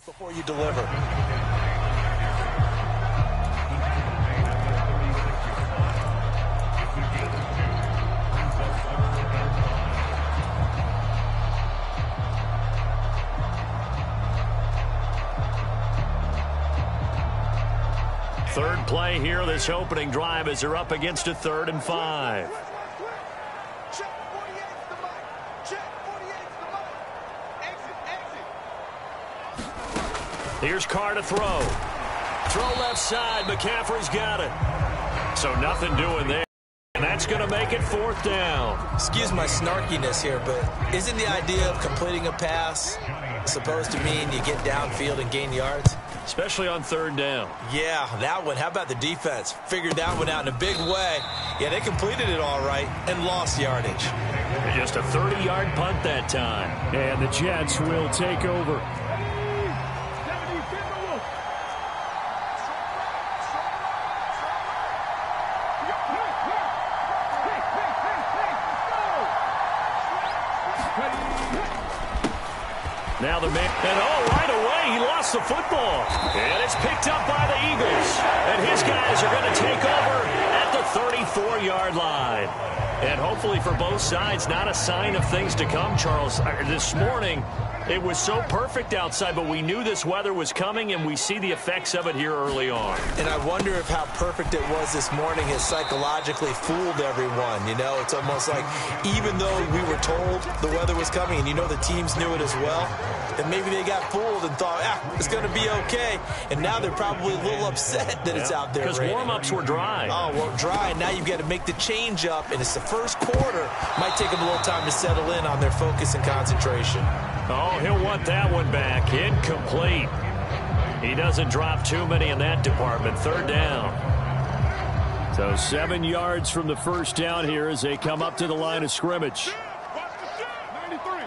before you deliver. Third play here, this opening drive, as they're up against a 3rd and 5. Here's Carr to throw. Throw left side. McCaffrey's got it. So nothing doing there. And that's going to make it 4th down. Excuse my snarkiness here, but isn't the idea of completing a pass supposed to mean you get downfield and gain yards? Especially on 3rd down. Yeah, that one. How about the defense? Figured that one out in a big way. Yeah, they completed it all right and lost yardage. Just a 30-yard punt that time. And the Jets will take over. Now the man, and right away, he lost the football. And it's picked up by the Eagles. And his guys are going to take over at the 34-yard line. And hopefully for both sides, not a sign of things to come, Charles. This morning, it was so perfect outside, but we knew this weather was coming, and we see the effects of it here early on. And I wonder if how perfect it was this morning has psychologically fooled everyone. You know, it's almost like even though we were told the weather was coming, and you know the teams knew it as well, and maybe they got fooled and thought, it's going to be okay. And now they're probably a little upset that it's out there because warm-ups were dry. Oh, well, dry. Now you've got to make the change up, and it's the first quarter. Might take them a little time to settle in on their focus and concentration. Oh, he'll want that one back. Incomplete. He doesn't drop too many in that department. 3rd down. So 7 yards from the first down here as they come up to the line of scrimmage. 93.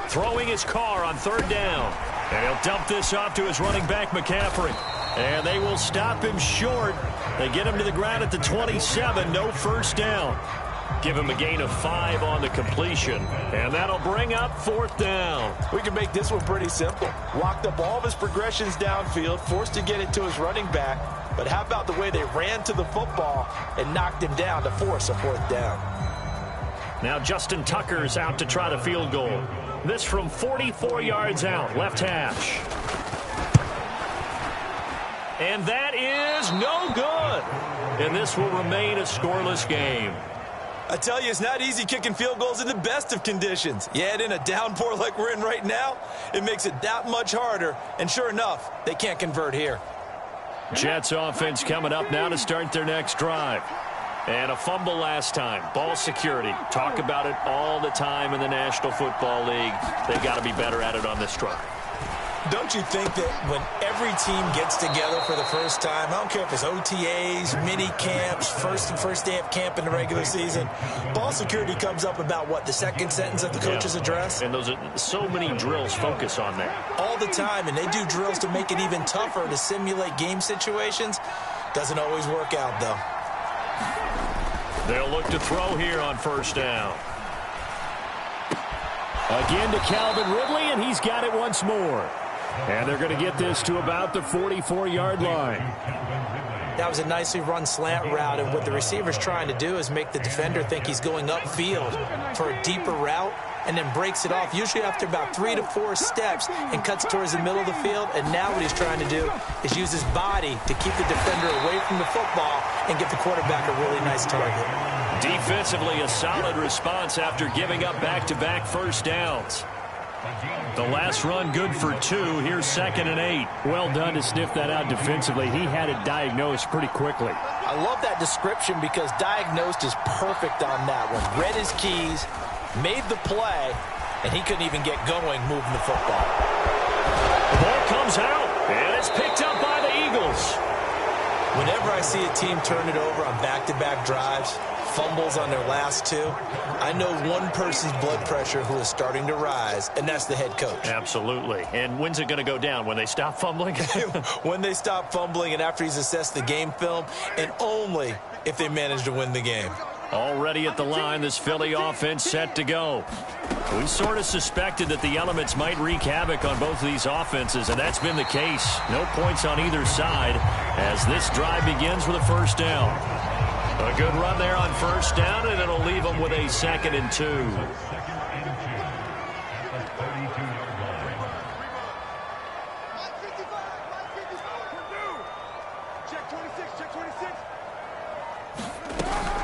Throwing his Carr on 3rd down. And he'll dump this off to his running back, McCaffrey. And they will stop him short. They get him to the ground at the 27. No first down. Give him a gain of 5 on the completion. And that'll bring up 4th down. We can make this one pretty simple. Walked up all of his progressions downfield, forced to get it to his running back. But how about the way they ran to the football and knocked him down to force a 4th down? Now Justin Tucker's out to try the field goal. This from 44 yards out, left hash. And that is no good. And this will remain a scoreless game. I tell you, it's not easy kicking field goals in the best of conditions. Yet in a downpour like we're in right now, it makes it that much harder. And sure enough, they can't convert here. Jets offense coming up now to start their next drive. And a fumble last time. Ball security. Talk about it all the time in the National Football League. They've got to be better at it on this drive. Don't you think that when every team gets together for the first time, I don't care if it's OTAs, mini camps, first day of camp in the regular season, ball security comes up about what, the second sentence of the coach's address? And those are so many drills focus on that. All the time, and they do drills to make it even tougher to simulate game situations. Doesn't always work out, though. They'll look to throw here on 1st down. Again to Calvin Ridley, and he's got it once more. And they're going to get this to about the 44-yard line. That was a nicely run slant route, and what the receiver's trying to do is make the defender think he's going upfield for a deeper route, and then breaks it off, usually after about 3 to 4 steps, and cuts towards the middle of the field. And now what he's trying to do is use his body to keep the defender away from the football and give the quarterback a really nice target. Defensively, a solid response after giving up back-to-back first downs. The last run good for 2. Here's 2nd and 8. Well done to sniff that out defensively. He had it diagnosed pretty quickly. I love that description because diagnosed is perfect on that one. Read his keys, made the play, and he couldn't even get going moving the football. The ball comes out, and it's picked up by the Eagles. Whenever I see a team turn it over on back-to-back drives, fumbles on their last 2, I know one person's blood pressure who is starting to rise, and that's the head coach. Absolutely. And when's it going to go down? When they stop fumbling? When they stop fumbling and after he's assessed the game film, and only if they manage to win the game. Already at the line, this Philly offense set to go. We sort of suspected that the elements might wreak havoc on both of these offenses, and that's been the case. No points on either side as this drive begins with a first down. A good run there on first down, and it'll leave them with a 2nd and 2.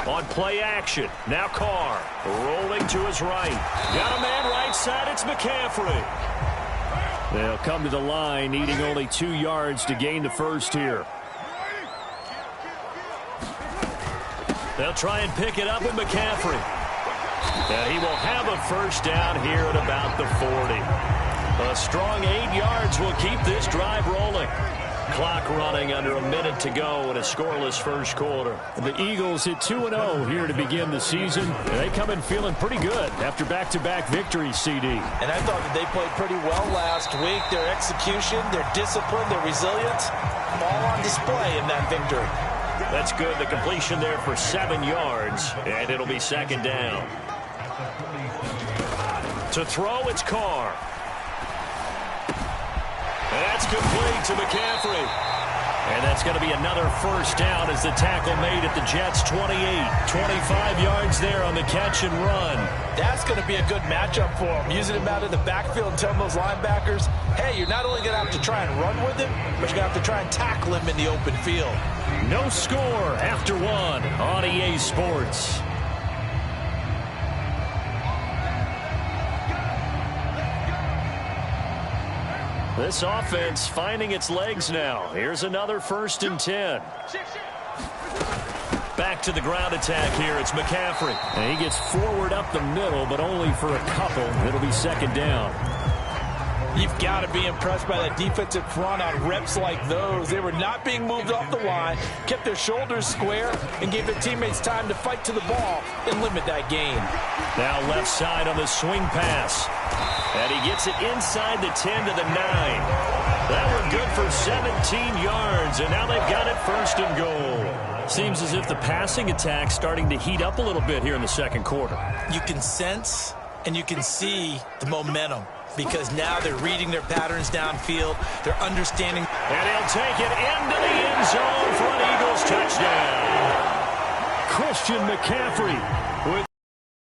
On play action, now Carr, rolling to his right. Got a man right side, it's McCaffrey. They'll come to the line, needing only 2 yards to gain the first here. They'll try and pick it up with McCaffrey. And he will have a first down here at about the 40. A strong 8 yards will keep this drive rolling. Clock running under a minute to go in a scoreless first quarter. The Eagles hit 2-0 here to begin the season. And they come in feeling pretty good after back-to-back victories, CD. And I thought that they played pretty well last week. Their execution, their discipline, their resilience, all on display in that victory. That's good. The completion there for 7 yards, and it'll be 2nd down. To throw, it's Carr. That's complete to McCaffrey. And that's going to be another first down as the tackle made at the Jets' 28. 25 yards there on the catch and run. That's going to be a good matchup for him. Using him out of the backfield and telling those linebackers, hey, you're not only going to have to try and run with him, but you're going to have to try and tackle him in the open field. No score after 1 on EA Sports. This offense finding its legs now. Here's another 1st and 10. Back to the ground attack here. It's McCaffrey. And he gets forward up the middle, but only for a couple. It'll be 2nd down. You've got to be impressed by that defensive front on reps like those. They were not being moved off the line, kept their shoulders square, and gave their teammates time to fight to the ball and limit that gain. Now left side on the swing pass. And he gets it inside the 10 to the 9. That one good for 17 yards, and now they've got it 1st and goal. Seems as if the passing attack's starting to heat up a little bit here in the 2nd quarter. You can sense and you can see the momentum because now they're reading their patterns downfield. They're understanding. And he'll take it into the end zone for an Eagles touchdown. Christian McCaffrey with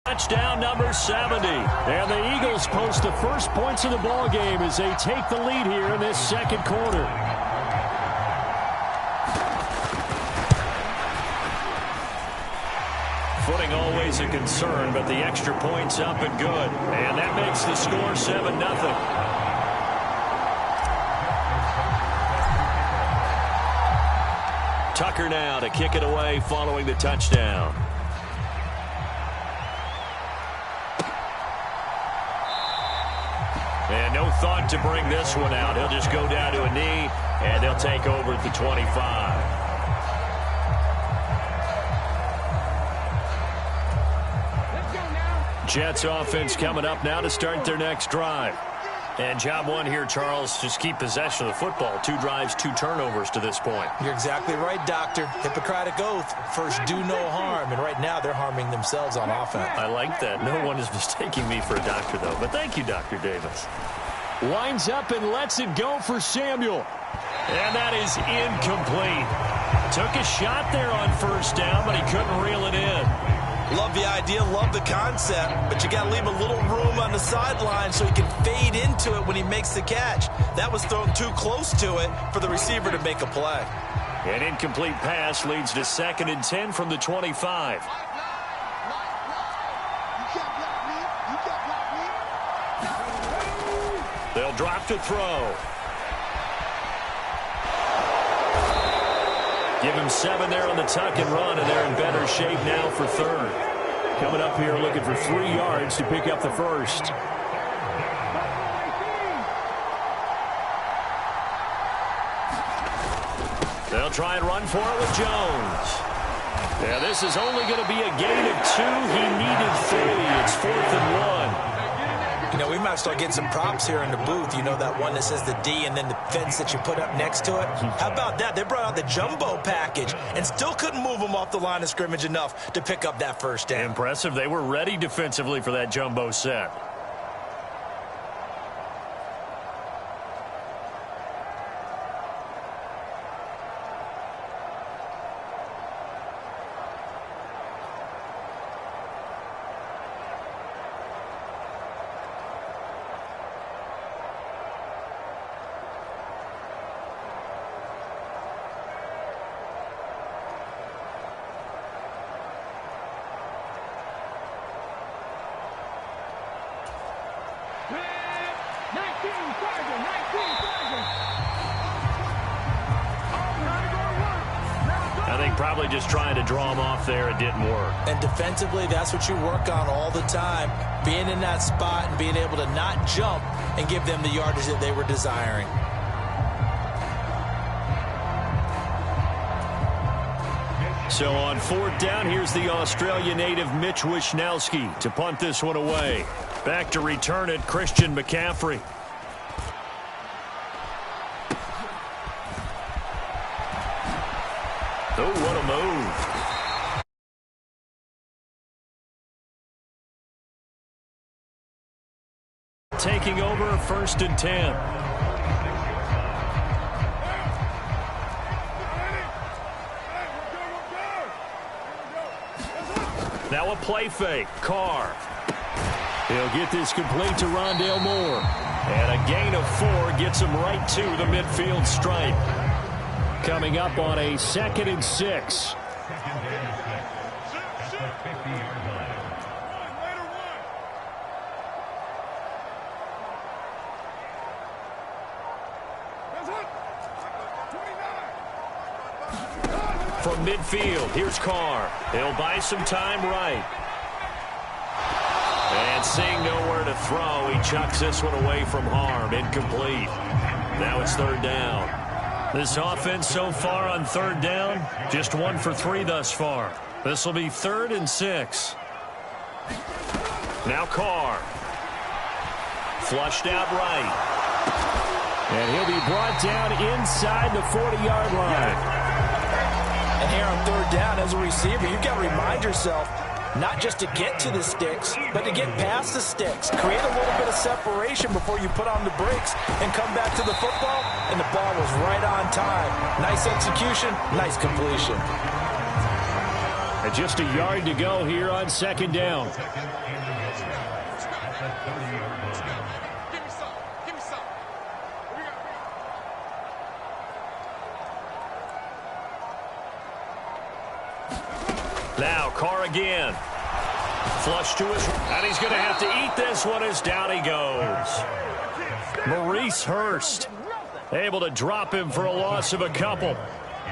touchdown number 70. And the Eagles post the first points of the ball game as they take the lead here in this 2nd quarter. Footing always a concern, but the extra point's up and good. And that makes the score 7-0. Tucker now to kick it away following the touchdown. And no thought to bring this one out. He'll just go down to a knee, and they'll take over at the 25. Jets offense coming up now to start their next drive. And job 1 here, Charles, just keep possession of the football. 2 drives, 2 turnovers to this point. You're exactly right, Doctor. Hippocratic oath. First, do no harm. And right now, they're harming themselves on offense. I like that. No one is mistaking me for a doctor, though. But thank you, Dr. Davis. Lines up and lets it go for Samuel. And that is incomplete. Took a shot there on first down, but he couldn't reel it in. Love the idea, love the concept, but you got to leave a little room on the sideline so he can fade into it when he makes the catch. That was thrown too close to it for the receiver to make a play. An incomplete pass leads to 2nd and 10 from the 25. They'll drop to throw. Give him 7 there on the tuck and run, and they're in better shape now for 3rd. Coming up here looking for 3 yards to pick up the first. They'll try and run for it with Jones. Yeah, this is only going to be a gain of 2. He needed 3. It's 4th and 1. You know, we might start getting some props here in the booth. You know, that one that says the D and then the fence that you put up next to it. How about that? They brought out the jumbo package and still couldn't move them off the line of scrimmage enough to pick up that first down. Impressive. They were ready defensively for that jumbo set. I think probably just trying to draw him off there, it didn't work. And defensively, that's what you work on all the time. Being in that spot and being able to not jump and give them the yardage that they were desiring. So on fourth down, here's the Australia native Mitch Wishnowsky to punt this one away. Back to return it, Christian McCaffrey. Oh, what a move. Taking over 1st and 10. Now a play fake. Carr. He'll get this complete to Rondale Moore. And a gain of 4 gets him right to the midfield stripe. Coming up on a 2nd and 6. From midfield, here's Carr. He'll buy some time right. And seeing nowhere to throw, he chucks this one away from harm. Incomplete. Now it's 3rd down. This offense so far on 3rd down, just 1 for 3 thus far. This will be 3rd and 6. Now Carr. Flushed out right. And he'll be brought down inside the 40-yard line. And here on 3rd down as a receiver, you've got to remind yourself not just to get to the sticks, but to get past the sticks. Create a little bit of separation before you put on the brakes and come back to the football, and the ball was right on time. Nice execution, nice completion. And just a yard to go here on 2nd down. Now Carr again. Flush to his, and he's going to have to eat this one as down he goes. Maurice Hurst able to drop him for a loss of a couple.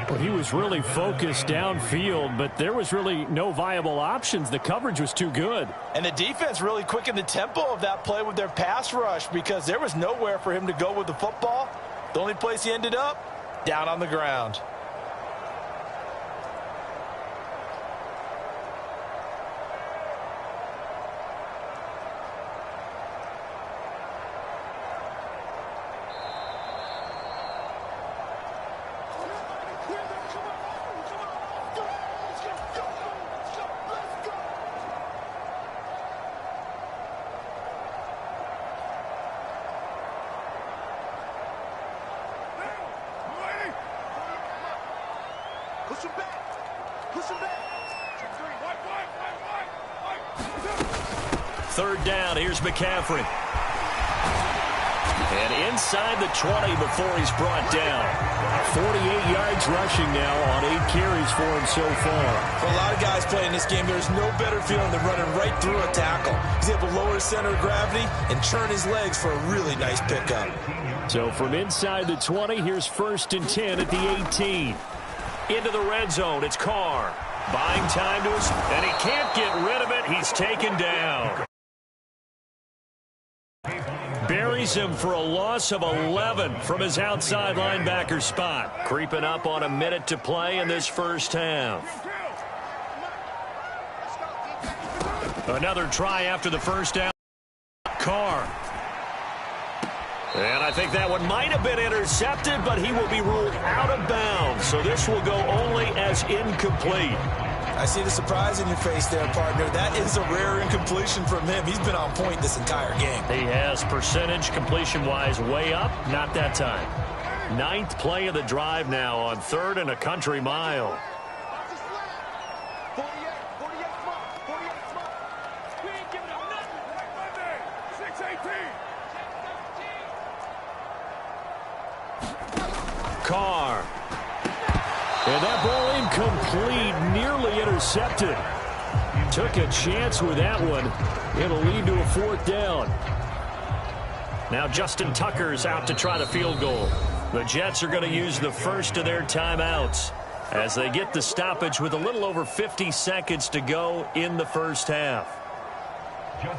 Well, he was really focused downfield, but there was really no viable options. The coverage was too good. And the defense really quickened the tempo of that play with their pass rush because there was nowhere for him to go with the football. The only place he ended up, down on the ground. Third down, here's McCaffrey. And inside the 20 before he's brought down. 48 yards rushing now on 8 carries for him so far. For a lot of guys playing this game, there's no better feeling than running right through a tackle. He's able to lower his center of gravity and churn his legs for a really nice pickup. So from inside the 20, here's 1st and 10 at the 18. Into the red zone, it's Carr. Buying time to his, and he can't get rid of it. He's taken down. Buries him for a loss of 11 from his outside linebacker spot. Creeping up on a minute to play in this first half. Another try after the first down. Carr. And I think that one might have been intercepted, but he will be ruled out of bounds. So this will go only as incomplete. I see the surprise in your face there, partner. That is a rare incompletion from him. He's been on point this entire game. He has percentage completion-wise way up. Not that time. 9th play of the drive now on 3rd and a country mile. 48 small. We ain't giving up nothing. Monday, 6-18. Carr. And that ball incomplete, nearly intercepted. Took a chance with that one. It'll lead to a 4th down. Now Justin Tucker's out to try the field goal. The Jets are going to use the first of their timeouts as they get the stoppage with a little over 50 seconds to go in the first half.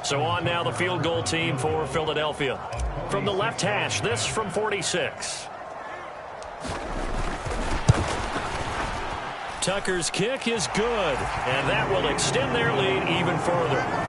So on now the field goal team for Philadelphia. From the left hash, this from 46. Tucker's kick is good, and that will extend their lead even further.